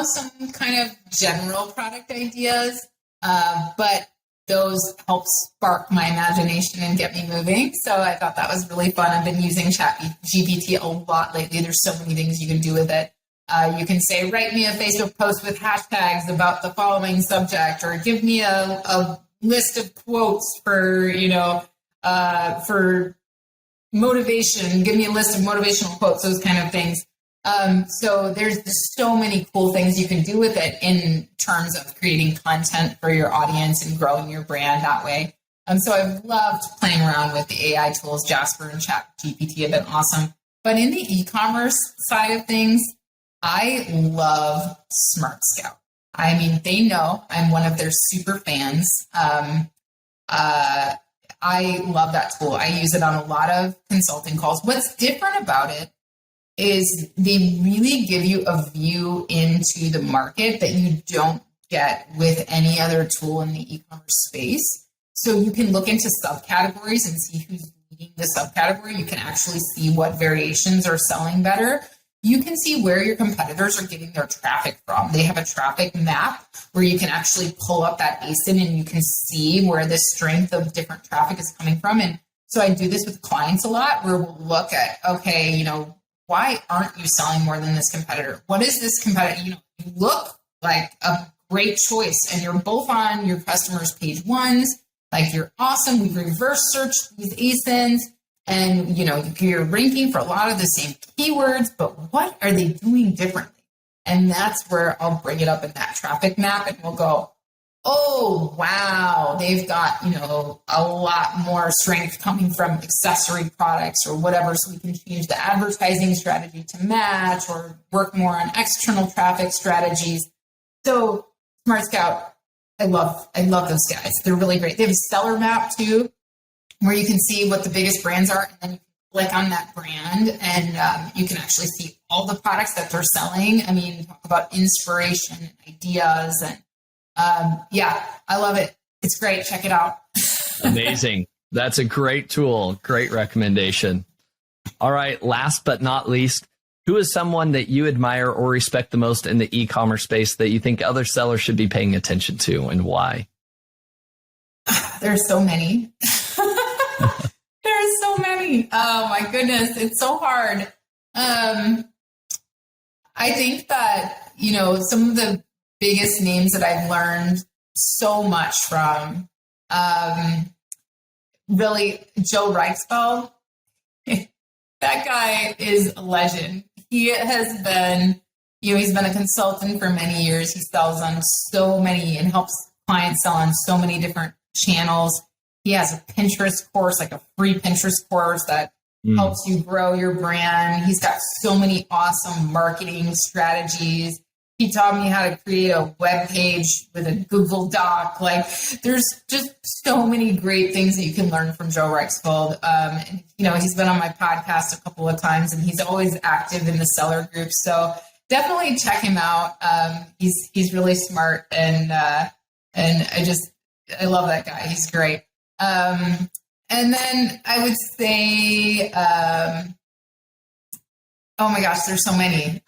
some kind of general product ideas, but those help spark my imagination and get me moving. So I thought that was really fun. I've been using ChatGPT a lot lately. There's so many things you can do with it. You can say, write me a Facebook post with hashtags about the following subject, or give me a list of quotes for motivation. Give me a list of motivational quotes, those kind of things. So there's so many cool things you can do with it in terms of creating content for your audience and growing your brand that way. So I've loved playing around with the AI tools. Jasper and ChatGPT have been awesome. But in the e-commerce side of things, I love Smart Scout. I mean, they know I'm one of their super fans. I love that tool. I use it on a lot of consulting calls. What's different about it is they really give you a view into the market that you don't get with any other tool in the e-commerce space. So you can look into subcategories and see who's leading the subcategory. You can actually see what variations are selling better. You can see where your competitors are getting their traffic from. They have a traffic map where you can actually pull up that ASIN and you can see where the strength of different traffic is coming from. And so I do this with clients a lot where we'll look at, okay, you know, why aren't you selling more than this competitor? What is this competitor? You know, you look like a great choice and you're both on your customers' page ones. Like, you're awesome. We reverse search these ASINs. And, you know, you're ranking for a lot of the same keywords, but what are they doing differently? And that's where I'll bring it up in that traffic map and we'll go, oh, wow, they've got, you know, a lot more strength coming from accessory products or whatever. So we can change the advertising strategy to match or work more on external traffic strategies. So Smart Scout, I love those guys. They're really great. They have a seller map too, where you can see what the biggest brands are, and then you can click on that brand and you can actually see all the products that they're selling. I mean, talk about inspiration and ideas. And yeah, I love it. It's great. Check it out. Amazing. That's a great tool. Great recommendation. All right. Last but not least, who is someone that you admire or respect the most in the e-commerce space that you think other sellers should be paying attention to, and why? There's so many. There's so many. Oh my goodness. It's so hard. I think that, you know, some of the biggest names that I've learned so much from, really Joe Reichsfeld. That guy is a legend. He has been, you know, he's been a consultant for many years. He sells on so many and helps clients sell on so many different channels. He has a Pinterest course, like a free Pinterest course that helps you grow your brand. He's got so many awesome marketing strategies. He taught me how to create a web page with a Google Doc. Like, there's just so many great things that you can learn from Joe Reichsfeld. And, you know, he's been on my podcast a couple of times and he's always active in the seller group. So definitely check him out. He's really smart and I love that guy. He's great. And then I would say, oh my gosh, there's so many.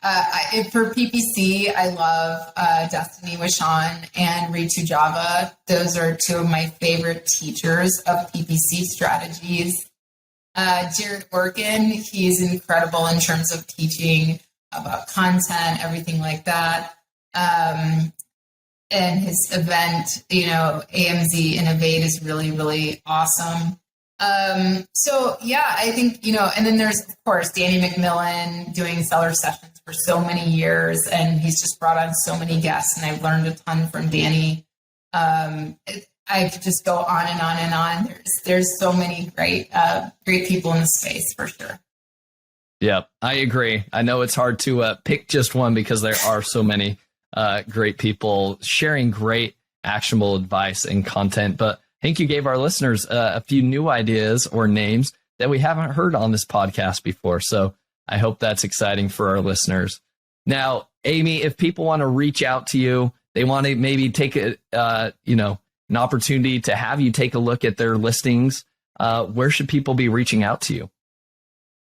For PPC, I love Destiny Wishon and Ritu Java. Those are two of my favorite teachers of PPC strategies. Jared Orkin, he's incredible in terms of teaching about content, everything like that. And his event, you know, AMZ Innovate is really, really awesome. So yeah, I think, you know, and then there's, of course, Danny McMillan doing seller sessions for so many years, and he's just brought on so many guests, and I've learned a ton from Danny. I could just go on and on and on. There's so many great people in the space for sure. Yeah, I agree. I know it's hard to pick just one because there are so many great people sharing great actionable advice and content, but I think you gave our listeners a few new ideas or names that we haven't heard on this podcast before. So I hope that's exciting for our listeners. Now, Amy, if people want to reach out to you, they want to maybe take an opportunity to have you take a look at their listings, where should people be reaching out to you?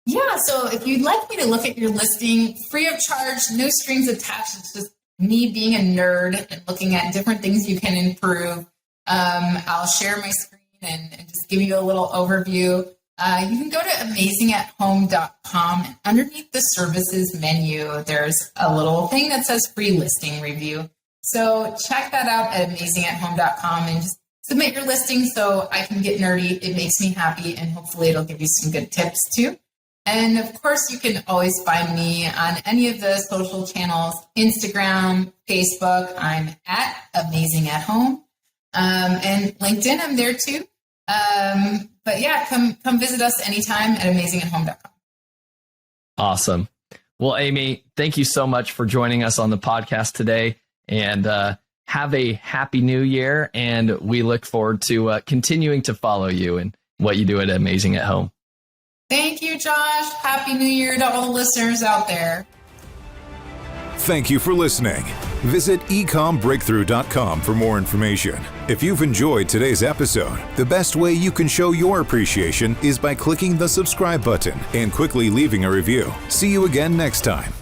Yeah, so if you'd like me to look at your listing free of charge, no strings attached, it's just me being a nerd and looking at different things you can improve. I'll share my screen and just give you a little overview. You can go to amazingathome.com, and underneath the services menu, there's a little thing that says free listing review. So check that out at amazingathome.com and just submit your listing so I can get nerdy. It makes me happy, and hopefully it'll give you some good tips too. And of course, you can always find me on any of the social channels, Instagram, Facebook. I'm at amazingathome. And LinkedIn, I'm there too. But yeah, come visit us anytime at amazingathome.com. Awesome. Well, Amy, thank you so much for joining us on the podcast today, and have a happy new year. And we look forward to continuing to follow you and what you do at Amazing at Home. Thank you, Josh. Happy New Year to all the listeners out there. Thank you for listening. Visit ecombreakthrough.com for more information. If you've enjoyed today's episode, the best way you can show your appreciation is by clicking the subscribe button and quickly leaving a review. See you again next time.